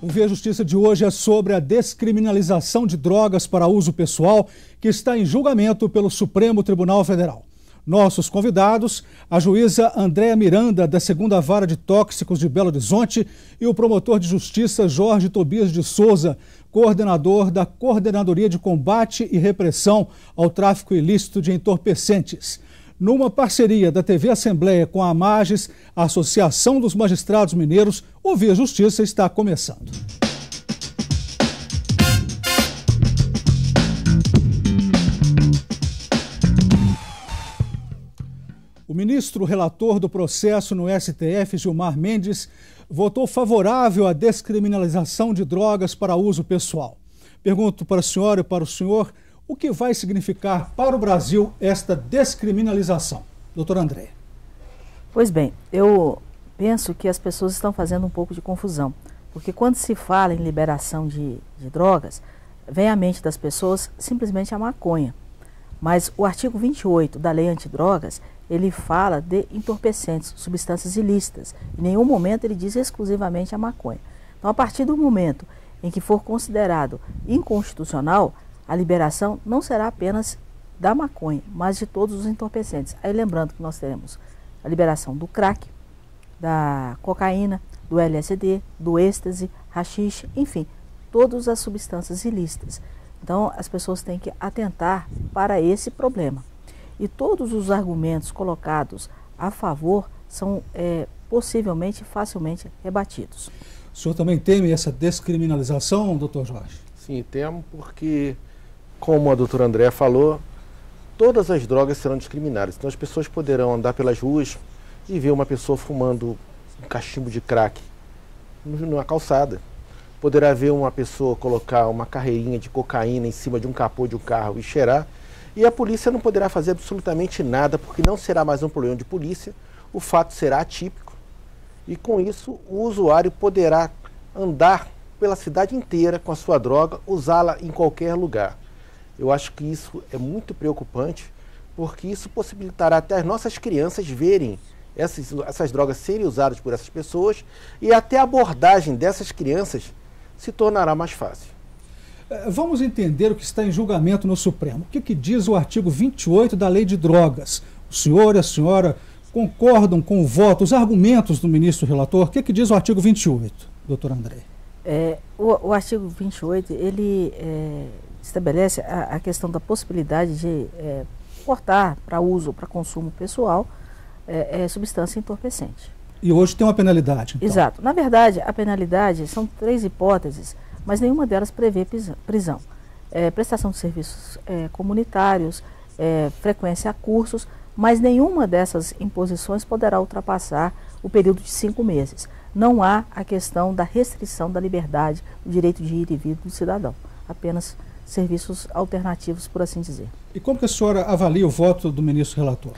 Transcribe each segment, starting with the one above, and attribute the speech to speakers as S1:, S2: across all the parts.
S1: O Via Justiça de hoje é sobre a descriminalização de drogas para uso pessoal, que está em julgamento pelo Supremo Tribunal Federal. Nossos convidados, a juíza Andréa Miranda, da 2ª Vara de Tóxicos de Belo Horizonte, e o promotor de justiça Jorge Tobias de Souza, coordenador da Coordenadoria de Combate e Repressão ao Tráfico Ilícito de Entorpecentes. Numa parceria da TV Assembleia com a AMAGES, a Associação dos Magistrados Mineiros, o Via Justiça está começando. O ministro relator do processo no STF, Gilmar Mendes, votou favorável à descriminalização de drogas para uso pessoal. Pergunto para a senhora e para o senhor o que vai significar para o Brasil esta descriminalização. Doutora Andréa.
S2: Pois bem, eu penso que as pessoas estão fazendo um pouco de confusão, porque quando se fala em liberação de drogas, vem à mente das pessoas simplesmente a maconha. Mas o artigo 28 da Lei Antidrogas, ele fala de entorpecentes, substâncias ilícitas. Em nenhum momento ele diz exclusivamente a maconha. Então, a partir do momento em que for considerado inconstitucional, a liberação não será apenas da maconha, mas de todos os entorpecentes. Aí lembrando que nós teremos a liberação do crack, da cocaína, do LSD, do êxtase, haxixe, enfim, todas as substâncias ilícitas. Então as pessoas têm que atentar para esse problema. E todos os argumentos colocados a favor são possivelmente, facilmente rebatidos.
S1: O senhor também teme essa descriminalização, doutor Jorge?
S3: Sim, temo porque, como a doutora Andréa falou, todas as drogas serão discriminadas. Então as pessoas poderão andar pelas ruas e ver uma pessoa fumando um cachimbo de crack numa calçada. Poderá ver uma pessoa colocar uma carreirinha de cocaína em cima de um capô de um carro e cheirar. E a polícia não poderá fazer absolutamente nada, porque não será mais um problema de polícia, o fato será atípico. E com isso o usuário poderá andar pela cidade inteira com a sua droga, usá-la em qualquer lugar. Eu acho que isso é muito preocupante, porque isso possibilitará até as nossas crianças verem essas drogas serem usadas por essas pessoas, e até a abordagem dessas crianças se tornará mais fácil.
S1: Vamos entender o que está em julgamento no Supremo. O que diz o artigo 28 da Lei de Drogas? O senhor e a senhora concordam com o voto, os argumentos do ministro relator? O que diz o artigo 28, doutora Andréa?
S2: O artigo 28, ele estabelece a questão da possibilidade de portar para uso, para consumo pessoal, substância entorpecente.
S1: E hoje tem uma penalidade, então.
S2: Exato. Na verdade, a penalidade são 3 hipóteses, mas nenhuma delas prevê prisão. Prestação de serviços comunitários, frequência a cursos, mas nenhuma dessas imposições poderá ultrapassar o período de 5 meses. Não há a questão da restrição da liberdade, do direito de ir e vir do cidadão. Apenas serviços alternativos, por assim dizer.
S1: E como que a senhora avalia o voto do ministro relator?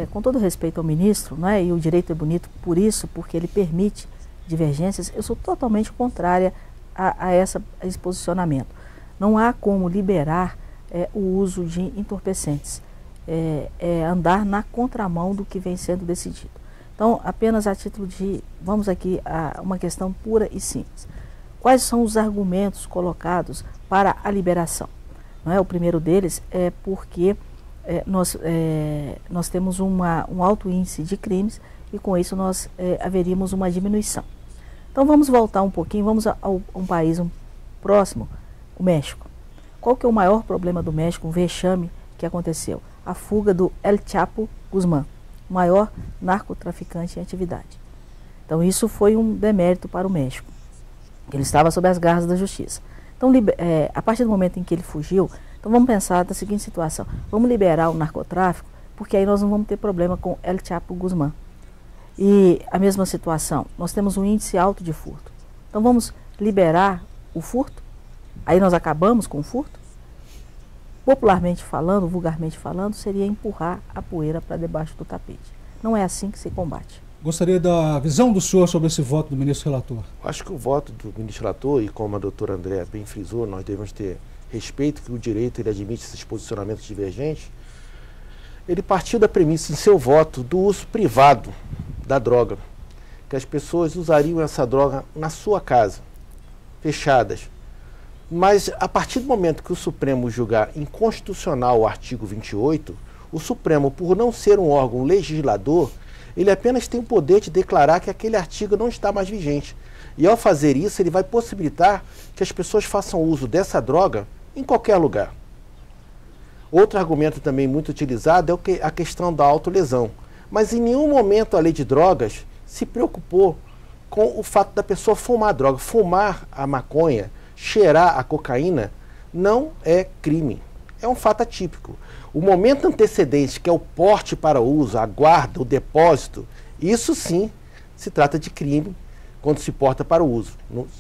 S2: Com todo respeito ao ministro, né, e o direito é bonito por isso, porque ele permite divergências, eu sou totalmente contrária a esse posicionamento. Não há como liberar o uso de entorpecentes, andar na contramão do que vem sendo decidido. Então, apenas a título de, vamos aqui a uma questão pura e simples. Quais são os argumentos colocados para a liberação? Não é? O primeiro deles é porque nós temos um alto índice de crimes e com isso nós haveríamos uma diminuição. Então vamos voltar um pouquinho, vamos a um país próximo, o México. Qual que é o maior problema do México, um vexame que aconteceu? A fuga do El Chapo Guzmán, o maior narcotraficante em atividade. Então isso foi um demérito para o México. Ele estava sob as garras da justiça. Então a partir do momento em que ele fugiu, então vamos pensar da seguinte situação: vamos liberar o narcotráfico, porque aí nós não vamos ter problema com El Chapo Guzmán. E a mesma situação, nós temos um índice alto de furto. Então vamos liberar o furto? Aí nós acabamos com o furto? Popularmente falando, vulgarmente falando, seria empurrar a poeira para debaixo do tapete. Não é assim que se combate.
S1: Gostaria da visão do senhor sobre esse voto do ministro relator.
S3: Acho que o voto do ministro relator, e como a doutora Andréa bem frisou, nós devemos ter respeito que o direito ele admite esses posicionamentos divergentes. Ele partiu da premissa em seu voto do uso privado da droga, que as pessoas usariam essa droga na sua casa. fechadas. Mas a partir do momento que o Supremo julgar inconstitucional o artigo 28, o Supremo, por não ser um órgão legislador, ele apenas tem o poder de declarar que aquele artigo não está mais vigente. E ao fazer isso, ele vai possibilitar que as pessoas façam uso dessa droga em qualquer lugar. Outro argumento também muito utilizado é a questão da autolesão. Mas em nenhum momento a lei de drogas se preocupou com o fato da pessoa fumar a droga. Fumar a maconha, cheirar a cocaína, não é crime. É um fato atípico. O momento antecedente, que é o porte para uso, a guarda, o depósito, isso sim se trata de crime quando se porta para o uso,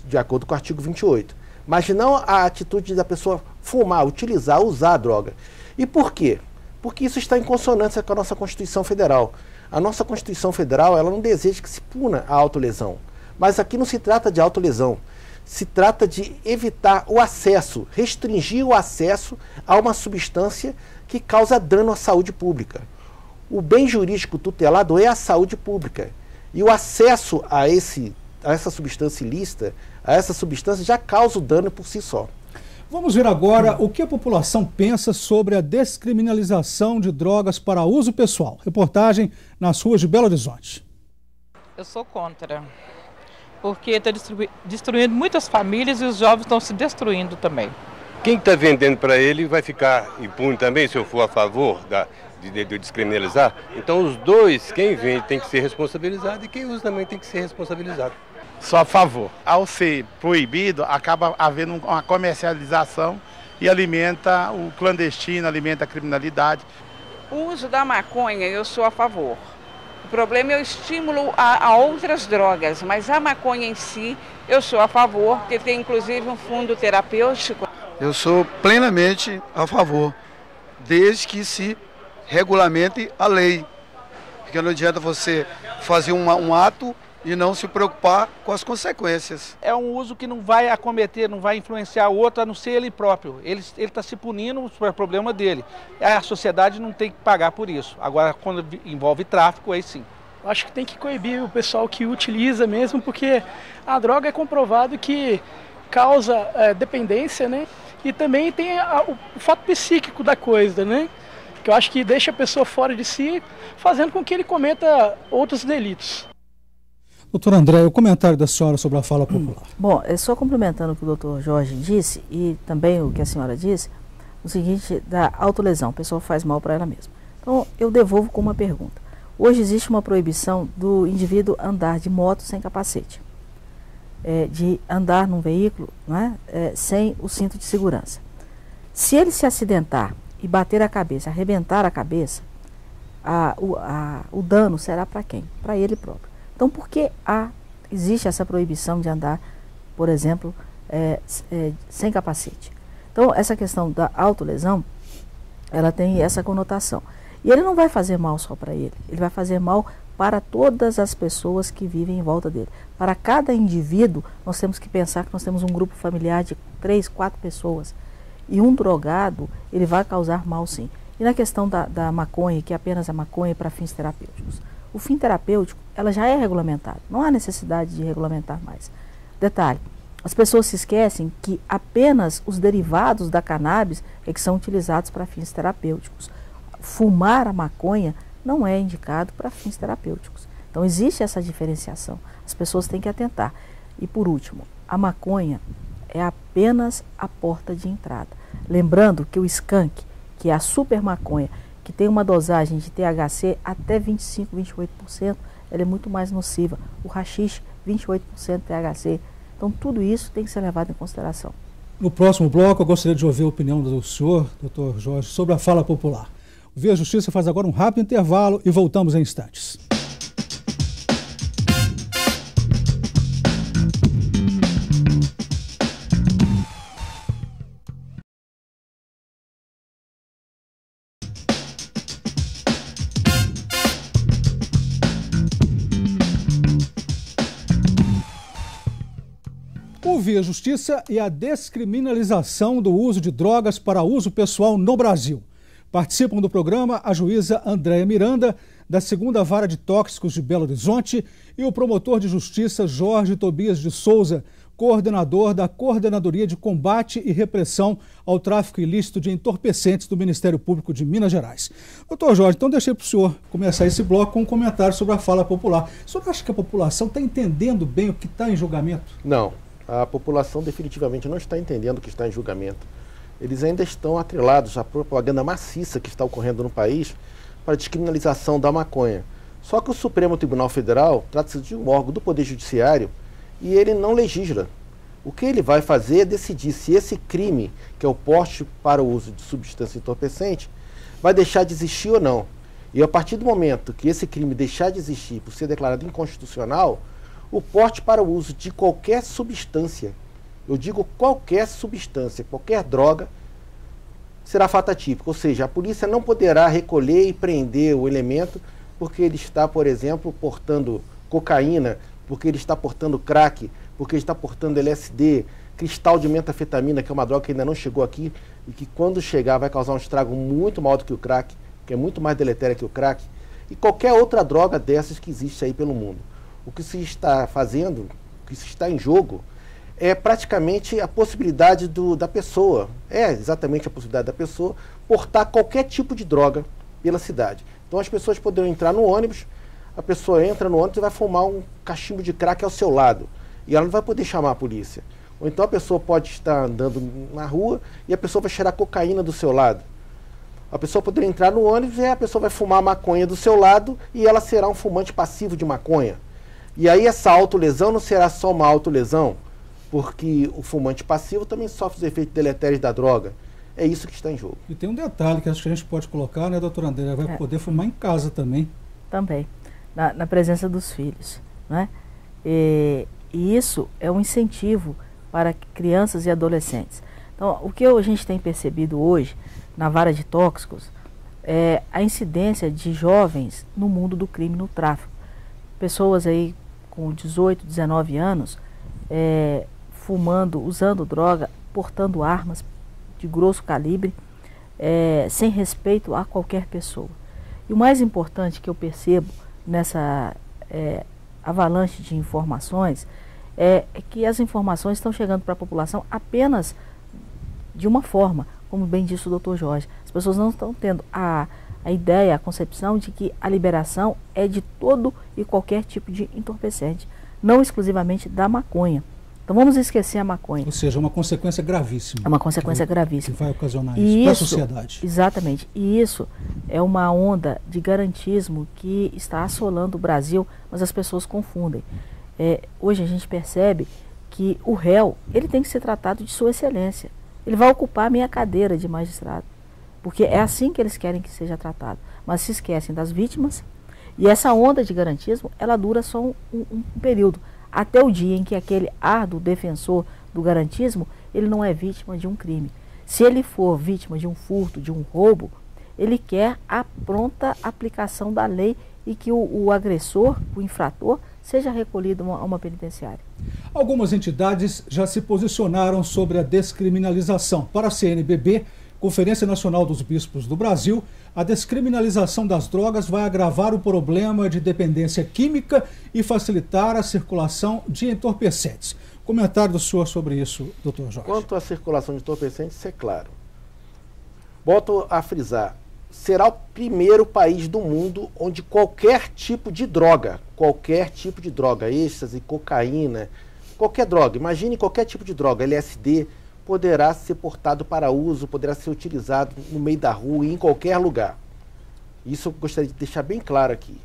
S3: de acordo com o artigo 28. Mas não a atitude da pessoa fumar, utilizar, usar a droga. E por quê? Porque isso está em consonância com a nossa Constituição Federal. A nossa Constituição Federal, ela não deseja que se puna a autolesão. Mas aqui não se trata de autolesão. Se trata de evitar o acesso, restringir o acesso a uma substância que causa dano à saúde pública. O bem jurídico tutelado é a saúde pública. E o acesso a essa substância ilícita, a essa substância, já causa o dano por si só.
S1: Vamos ver agora o que a população pensa sobre a descriminalização de drogas para uso pessoal. Reportagem nas ruas de Belo Horizonte.
S4: Eu sou contra, porque está destruindo muitas famílias e os jovens estão se destruindo também.
S5: Quem está vendendo para ele vai ficar impune também, se eu for a favor de descriminalizar. Então os dois, quem vende tem que ser responsabilizado e quem usa também tem que ser responsabilizado.
S6: Sou a favor. Ao ser proibido, acaba havendo uma comercialização e alimenta o clandestino, alimenta a criminalidade.
S7: O uso da maconha, eu sou a favor. O problema é o estímulo a outras drogas, mas a maconha em si, eu sou a favor, porque tem inclusive um fundo terapêutico.
S8: Eu sou plenamente a favor, desde que se regulamente a lei. Porque não adianta você fazer um ato e não se preocupar com as consequências.
S9: É um uso que não vai acometer, não vai influenciar o outro, a não ser ele próprio. Ele está se punindo por problema dele. A sociedade não tem que pagar por isso. Agora, quando envolve tráfico, aí sim.
S10: Acho que tem que coibir o pessoal que utiliza mesmo, porque a droga é comprovado que causa dependência, né? E também tem o fato psíquico da coisa, né? Que eu acho que deixa a pessoa fora de si, fazendo com que ele cometa outros delitos.
S1: Doutor André, o comentário da senhora sobre a fala popular.
S2: Bom, só complementando o que o doutor Jorge disse e também o que a senhora disse, o seguinte da autolesão, a pessoa faz mal para ela mesma. Então, eu devolvo com uma pergunta. Hoje existe uma proibição do indivíduo andar de moto sem capacete, de andar num veículo, né, sem o cinto de segurança. Se ele se acidentar e bater a cabeça, arrebentar a cabeça, o dano será para quem? Para ele próprio. Então, por que existe essa proibição de andar, por exemplo, sem capacete? Então, essa questão da autolesão, ela tem essa conotação. E ele não vai fazer mal só para ele, ele vai fazer mal para todas as pessoas que vivem em volta dele. Para cada indivíduo, nós temos que pensar que nós temos um grupo familiar de 3, 4 pessoas. E um drogado, ele vai causar mal sim. E na questão da maconha, que é apenas a maconha para fins terapêuticos. O fim terapêutico, ela já é regulamentado. Não há necessidade de regulamentar mais. Detalhe, as pessoas se esquecem que apenas os derivados da cannabis é que são utilizados para fins terapêuticos. Fumar a maconha não é indicado para fins terapêuticos. Então existe essa diferenciação. As pessoas têm que atentar. E por último, a maconha é apenas a porta de entrada. Lembrando que o skunk, que é a super maconha, que tem uma dosagem de THC até 25, 28%, ela é muito mais nociva. O haxixe, 28% THC. Então tudo isso tem que ser levado em consideração.
S1: No próximo bloco, eu gostaria de ouvir a opinião do senhor, doutor Jorge, sobre a fala popular. O Via Justiça faz agora um rápido intervalo e voltamos em instantes. O Via Justiça e a descriminalização do uso de drogas para uso pessoal no Brasil. Participam do programa a juíza Andréa Miranda, da 2ª Vara de Tóxicos de Belo Horizonte, e o promotor de justiça Jorge Tobias de Souza, coordenador da Coordenadoria de Combate e Repressão ao Tráfico Ilícito de Entorpecentes do Ministério Público de Minas Gerais. Doutor Jorge, então deixei para o senhor começar esse bloco com um comentário sobre a fala popular. O senhor acha que a população está entendendo bem o que está em julgamento?
S3: Não, a população definitivamente não está entendendo o que está em julgamento. Eles ainda estão atrelados à propaganda maciça que está ocorrendo no país para a descriminalização da maconha. Só que o Supremo Tribunal Federal trata-se de um órgão do Poder Judiciário e ele não legisla. O que ele vai fazer é decidir se esse crime, que é o porte para o uso de substância entorpecente, vai deixar de existir ou não. E a partir do momento que esse crime deixar de existir por ser declarado inconstitucional, o porte para o uso de qualquer substância, eu digo qualquer substância, qualquer droga, será fato atípico. Ou seja, a polícia não poderá recolher e prender o elemento porque ele está, por exemplo, portando cocaína, porque ele está portando crack, porque ele está portando LSD, cristal de metanfetamina, que é uma droga que ainda não chegou aqui e que quando chegar vai causar um estrago muito maior do que o crack, que é muito mais deletéria que o crack, e qualquer outra droga dessas que existe aí pelo mundo. O que se está fazendo, o que se está em jogo, é praticamente a possibilidade da pessoa, exatamente a possibilidade da pessoa, portar qualquer tipo de droga pela cidade. Então as pessoas poderão entrar no ônibus, a pessoa entra no ônibus e vai fumar um cachimbo de crack ao seu lado. E ela não vai poder chamar a polícia. Ou então a pessoa pode estar andando na rua e a pessoa vai cheirar cocaína do seu lado. A pessoa poderia entrar no ônibus e a pessoa vai fumar maconha do seu lado e ela será um fumante passivo de maconha. E aí essa autolesão não será só uma autolesão, porque o fumante passivo também sofre os efeitos deletérios da droga. É isso que está em jogo.
S1: E tem um detalhe que acho que a gente pode colocar, né, doutora André? Vai poder fumar em casa também.
S2: Também, na presença dos filhos, né? E isso é um incentivo para crianças e adolescentes. Então, o que a gente tem percebido hoje na vara de tóxicos é a incidência de jovens no mundo do crime, no tráfico. Pessoas aí com 18, 19 anos fumando, usando droga, portando armas de grosso calibre, sem respeito a qualquer pessoa. E o mais importante que eu percebo nessa avalanche de informações é que as informações estão chegando para a população apenas de uma forma, como bem disse o doutor Jorge. As pessoas não estão tendo a ideia, a concepção de que a liberação é de todo e qualquer tipo de entorpecente, não exclusivamente da maconha. Então vamos esquecer a maconha.
S1: Ou seja, uma consequência gravíssima.
S2: É uma consequência gravíssima.
S1: Que vai ocasionar isso para a sociedade.
S2: Exatamente. E isso é uma onda de garantismo que está assolando o Brasil, mas as pessoas confundem. Hoje a gente percebe que o réu, ele tem que ser tratado de sua excelência. Ele vai ocupar a minha cadeira de magistrado, porque é assim que eles querem que seja tratado. Mas se esquecem das vítimas, e essa onda de garantismo, ela dura só um período, até o dia em que aquele árduo defensor do garantismo, ele não é vítima de um crime. Se ele for vítima de um furto, de um roubo, ele quer a pronta aplicação da lei e que o agressor, o infrator, seja recolhido a uma penitenciária.
S1: Algumas entidades já se posicionaram sobre a descriminalização. Para a CNBB, Conferência Nacional dos Bispos do Brasil, a descriminalização das drogas vai agravar o problema de dependência química e facilitar a circulação de entorpecentes. Comentário do senhor sobre isso, doutor Jorge.
S3: Quanto à circulação de entorpecentes, é claro. Boto a frisar, será o primeiro país do mundo onde qualquer tipo de droga, êxtase, cocaína, qualquer droga, imagine qualquer tipo de droga, LSD, poderá ser portado para uso, poderá ser utilizado no meio da rua e em qualquer lugar. Isso eu gostaria de deixar bem claro aqui.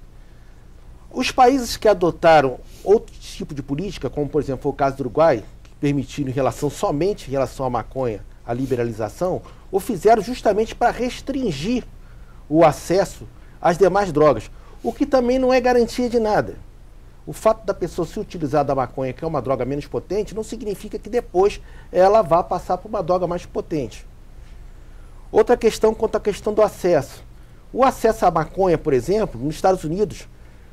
S3: Os países que adotaram outro tipo de política, como por exemplo foi o caso do Uruguai, que permitiram somente em relação à maconha a liberalização, o fizeram justamente para restringir o acesso às demais drogas, o que também não é garantia de nada. O fato da pessoa se utilizar da maconha, que é uma droga menos potente, não significa que depois ela vá passar por uma droga mais potente. Outra questão quanto à questão do acesso. O acesso à maconha, por exemplo, nos Estados Unidos,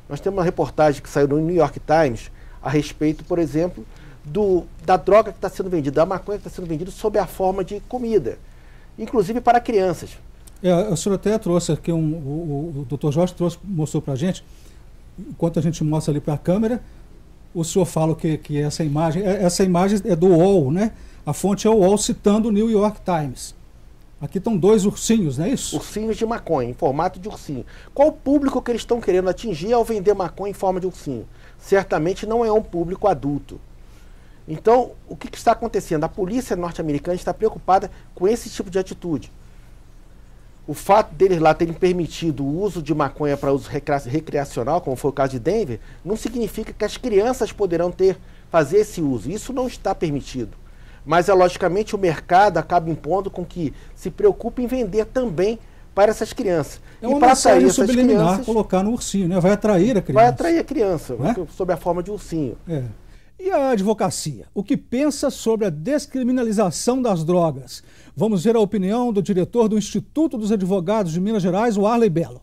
S3: nós temos uma reportagem que saiu no New York Times a respeito, por exemplo, da droga que está sendo vendida, da maconha que está sendo vendida sob a forma de comida, inclusive para crianças.
S1: O senhor até trouxe aqui, o doutor Jorge mostrou para a gente, enquanto a gente mostra ali para a câmera, o senhor fala que essa imagem é do UOL, né? A fonte é o UOL citando o New York Times. Aqui estão 2 ursinhos, não é isso?
S3: Ursinhos de maconha, em formato de ursinho. Qual o público que eles estão querendo atingir ao vender maconha em forma de ursinho? Certamente não é um público adulto. Então, o que está acontecendo? A polícia norte-americana está preocupada com esse tipo de atitude. O fato deles lá terem permitido o uso de maconha para uso recreacional, como foi o caso de Denver, não significa que as crianças poderão fazer esse uso. Isso não está permitido. Mas, logicamente, o mercado acaba impondo com que se preocupe em vender também para essas crianças.
S1: É uma mensagem subliminar colocar no ursinho, né? Vai atrair a criança.
S3: Vai atrair a criança, né? Sob a forma de ursinho.
S1: É. E a advocacia? O que pensa sobre a descriminalização das drogas? Vamos ver a opinião do diretor do Instituto dos Advogados de Minas Gerais, o Arley Bello.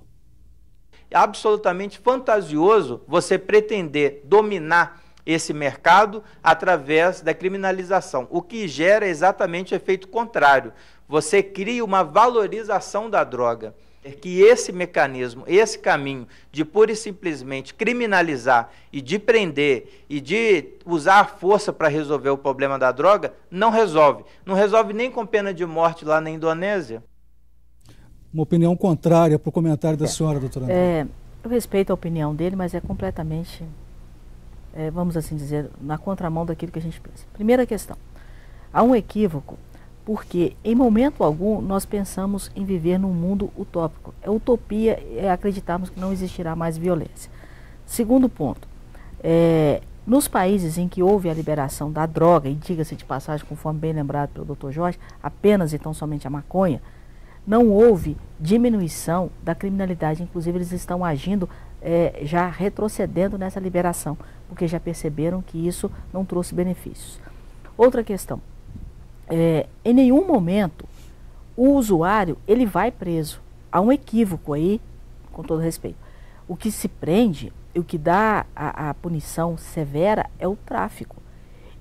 S11: É absolutamente fantasioso você pretender dominar esse mercado através da criminalização. O que gera exatamente o efeito contrário. Você cria uma valorização da droga. É que esse mecanismo, esse caminho de pura e simplesmente criminalizar e de prender e de usar a força para resolver o problema da droga, não resolve. Não resolve nem com pena de morte lá na Indonésia.
S1: Uma opinião contrária para o comentário da senhora, doutora André.
S2: Eu respeito a opinião dele, mas é completamente, vamos assim dizer, na contramão daquilo que a gente pensa. Primeira questão, há um equívoco, porque em momento algum nós pensamos em viver num mundo utópico. É utopia acreditarmos que não existirá mais violência. Segundo ponto, nos países em que houve a liberação da droga, e diga-se de passagem, conforme bem lembrado pelo Dr. Jorge, apenas e tão somente a maconha, não houve diminuição da criminalidade. Inclusive eles estão agindo, já retrocedendo nessa liberação, porque já perceberam que isso não trouxe benefícios. Outra questão. Em nenhum momento o usuário ele vai preso. Há um equívoco aí, com todo respeito. O que se prende, o que dá a punição severa é o tráfico.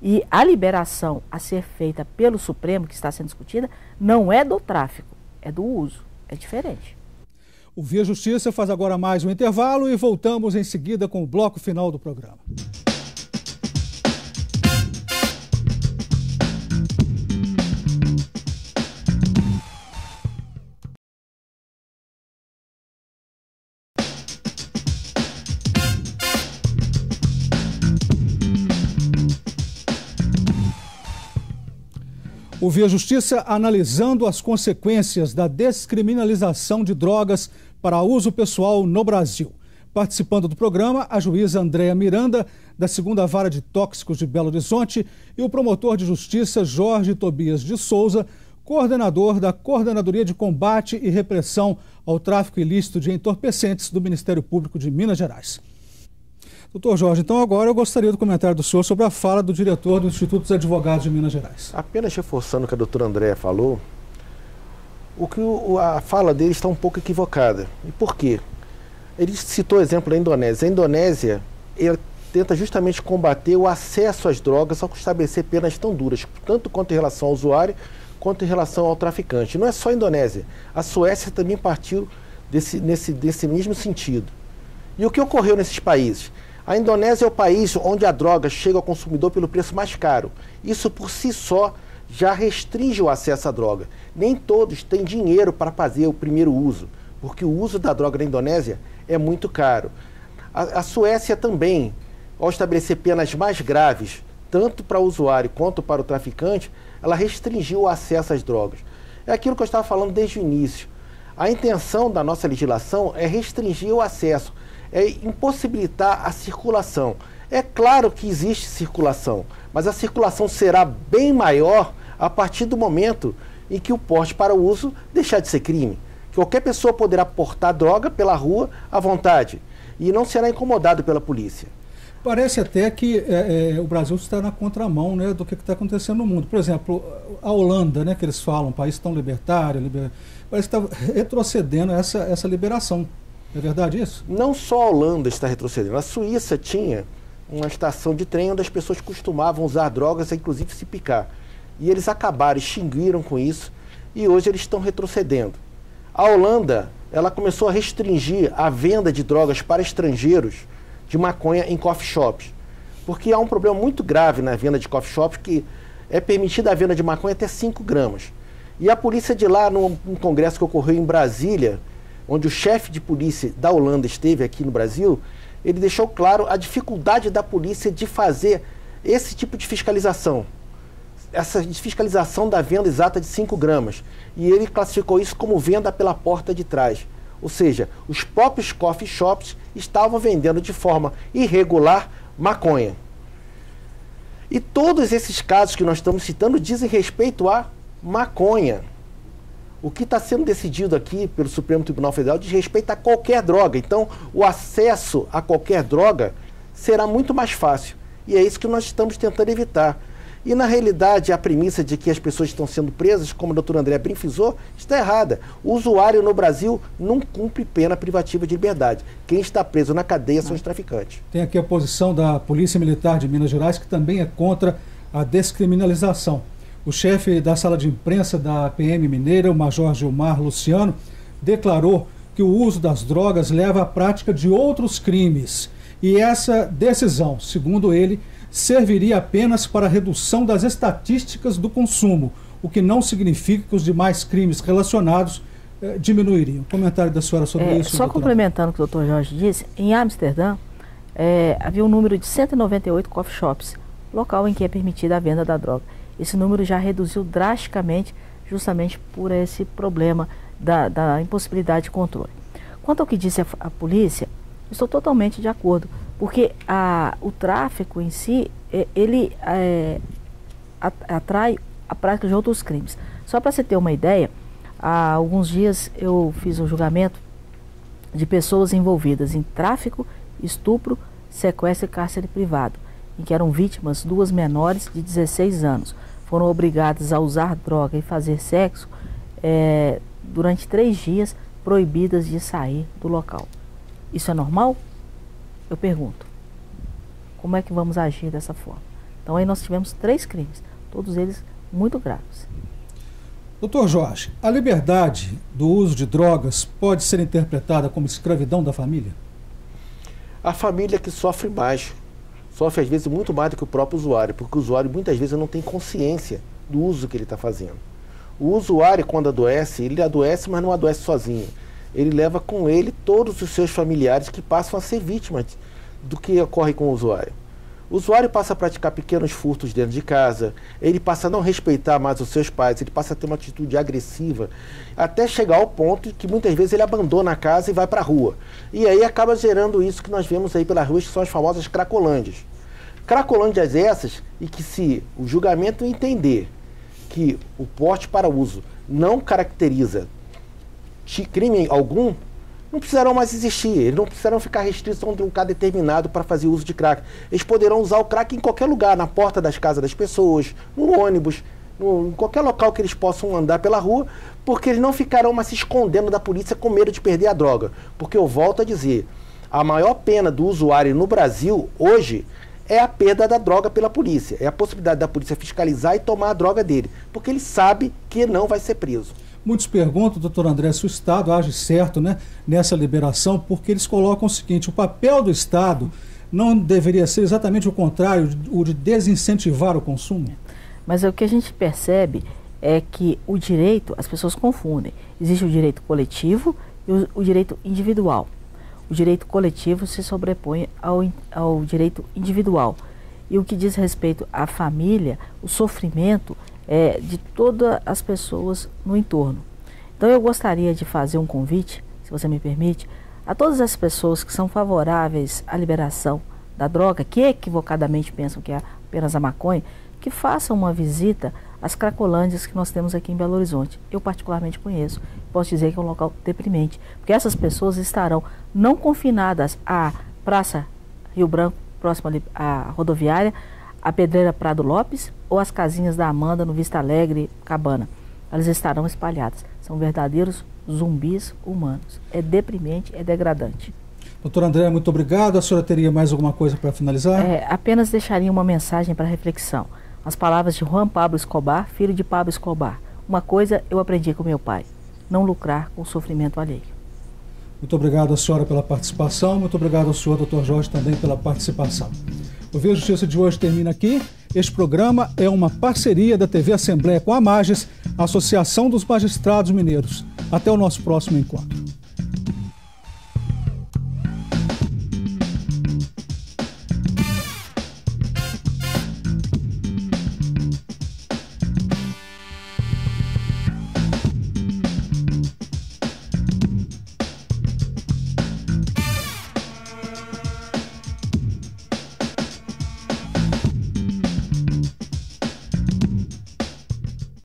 S2: E a liberação a ser feita pelo Supremo, que está sendo discutida, não é do tráfico, é do uso. É diferente.
S1: O Via Justiça faz agora mais um intervalo e voltamos em seguida com o bloco final do programa. O Via Justiça analisando as consequências da descriminalização de drogas para uso pessoal no Brasil. Participando do programa, a juíza Andréa Miranda, da 2ª Vara de Tóxicos de Belo Horizonte, e o promotor de justiça Jorge Tobias de Souza, coordenador da Coordenadoria de Combate e Repressão ao Tráfico Ilícito de Entorpecentes do Ministério Público de Minas Gerais. Doutor Jorge, então agora eu gostaria do comentário do senhor sobre a fala do diretor do Instituto dos Advogados de Minas Gerais.
S3: Apenas reforçando o que a doutora Andréa falou, a fala dele está um pouco equivocada. E por quê? Ele citou o exemplo da Indonésia. A Indonésia tenta justamente combater o acesso às drogas ao estabelecer penas tão duras, tanto quanto em relação ao usuário, quanto em relação ao traficante. Não é só a Indonésia. A Suécia também partiu desse mesmo sentido. E o que ocorreu nesses países? A Indonésia é o país onde a droga chega ao consumidor pelo preço mais caro. Isso por si só já restringe o acesso à droga. Nem todos têm dinheiro para fazer o primeiro uso, porque o uso da droga na Indonésia é muito caro. A Suécia também, ao estabelecer penas mais graves, tanto para o usuário quanto para o traficante, ela restringiu o acesso às drogas. É aquilo que eu estava falando desde o início. A intenção da nossa legislação é restringir o acesso, é impossibilitar a circulação. É claro que existe circulação, mas a circulação será bem maior a partir do momento em que o porte para o uso deixar de ser crime. Qualquer pessoa poderá portar droga pela rua à vontade e não será incomodado pela polícia.
S1: Parece até que o Brasil está na contramão, né, do que está acontecendo no mundo. Por exemplo, a Holanda, né, que eles falam, um país tão libertário, parece que está retrocedendo essa liberação. É verdade isso?
S3: Não só a Holanda está retrocedendo. A Suíça tinha uma estação de trem onde as pessoas costumavam usar drogas, inclusive se picar. E eles acabaram, extinguiram com isso, e hoje eles estão retrocedendo. A Holanda, ela começou a restringir a venda de drogas para estrangeiros de maconha em coffee shops. Porque há um problema muito grave na venda de coffee shops, que é permitida a venda de maconha até 5 gramas. E a polícia de lá, num congresso que ocorreu em Brasília, onde o chefe de polícia da Holanda esteve aqui no Brasil, ele deixou claro a dificuldade da polícia de fazer esse tipo de fiscalização. Essa fiscalização da venda exata de 5 gramas. E ele classificou isso como venda pela porta de trás. Ou seja, os próprios coffee shops estavam vendendo de forma irregular maconha. E todos esses casos que nós estamos citando dizem respeito a maconha. O que está sendo decidido aqui pelo Supremo Tribunal Federal diz respeito a qualquer droga. Então, o acesso a qualquer droga será muito mais fácil. E é isso que nós estamos tentando evitar. E, na realidade, a premissa de que as pessoas estão sendo presas, como o doutor André bem frisou, está errada. O usuário no Brasil não cumpre pena privativa de liberdade. Quem está preso na cadeia são os traficantes.
S1: Tem aqui a posição da Polícia Militar de Minas Gerais, que também é contra a descriminalização. O chefe da sala de imprensa da PM Mineira, o Major Gilmar Luciano, declarou que o uso das drogas leva à prática de outros crimes. E essa decisão, segundo ele, serviria apenas para a redução das estatísticas do consumo, o que não significa que os demais crimes relacionados diminuiriam. Comentário da senhora sobre isso?
S2: Só complementando o que o doutor Jorge disse, em Amsterdã havia um número de 198 coffee shops, local em que é permitida a venda da droga. Esse número já reduziu drasticamente, justamente por esse problema da impossibilidade de controle. Quanto ao que disse a polícia, estou totalmente de acordo, porque o tráfico em si, ele atrai a prática de outros crimes. Só para você ter uma ideia, há alguns dias eu fiz um julgamento de pessoas envolvidas em tráfico, estupro, sequestro e cárcere privado, em que eram vítimas 2 menores de 16 anos. Foram obrigadas a usar droga e fazer sexo durante 3 dias, proibidas de sair do local. Isso é normal? Eu pergunto. Como é que vamos agir dessa forma? Então aí nós tivemos 3 crimes, todos eles muito graves.
S1: Doutor Jorge, a liberdade do uso de drogas pode ser interpretada como escravidão da família?
S3: A família que sofre mais. Sofre às vezes muito mais do que o próprio usuário, porque o usuário muitas vezes não tem consciência do uso que ele está fazendo. O usuário, quando adoece, ele adoece, mas não adoece sozinho. Ele leva com ele todos os seus familiares que passam a ser vítimas do que ocorre com o usuário. O usuário passa a praticar pequenos furtos dentro de casa, ele passa a não respeitar mais os seus pais, ele passa a ter uma atitude agressiva, até chegar ao ponto que muitas vezes ele abandona a casa e vai para a rua. E aí acaba gerando isso que nós vemos aí pelas ruas, que são as famosas cracolândias. Cracolândias essas, e que se o julgamento entender que o porte para uso não caracteriza crime algum, não precisarão mais existir, eles não precisarão ficar restritos a um lugar determinado para fazer uso de crack. Eles poderão usar o crack em qualquer lugar, na porta das casas das pessoas, no ônibus, em qualquer local que eles possam andar pela rua, porque eles não ficarão mais se escondendo da polícia com medo de perder a droga. Porque eu volto a dizer, a maior pena do usuário no Brasil, hoje, é a perda da droga pela polícia. É a possibilidade da polícia fiscalizar e tomar a droga dele, porque ele sabe que não vai ser preso.
S1: Muitos perguntam, doutor André, se o Estado age certo, né, nessa liberação, porque eles colocam o seguinte: o papel do Estado não deveria ser exatamente o contrário, o de desincentivar o consumo?
S2: Mas o que a gente percebe é que o direito, as pessoas confundem. Existe o direito coletivo e o direito individual. O direito coletivo se sobrepõe ao direito individual. E o que diz respeito à família, o sofrimento de todas as pessoas no entorno. Então eu gostaria de fazer um convite, se você me permite, a todas as pessoas que são favoráveis à liberação da droga, que equivocadamente pensam que é apenas a maconha, que façam uma visita às cracolândias que nós temos aqui em Belo Horizonte. Eu particularmente conheço, posso dizer que é um local deprimente, porque essas pessoas estarão não confinadas à Praça Rio Branco, próxima à rodoviária, a Pedreira Prado Lopes ou as casinhas da Amanda no Vista Alegre, Cabana. Elas estarão espalhadas. São verdadeiros zumbis humanos. É deprimente, é degradante.
S1: Doutor André, muito obrigado. A senhora teria mais alguma coisa para finalizar?
S2: Apenas deixaria uma mensagem para reflexão. As palavras de Juan Pablo Escobar, filho de Pablo Escobar. Uma coisa eu aprendi com meu pai: não lucrar com o sofrimento alheio.
S1: Muito obrigado à senhora pela participação. Muito obrigado ao senhor, doutor Jorge, também pela participação. O Via Justiça de hoje termina aqui. Este programa é uma parceria da TV Assembleia com a Mages, Associação dos Magistrados Mineiros. Até o nosso próximo encontro.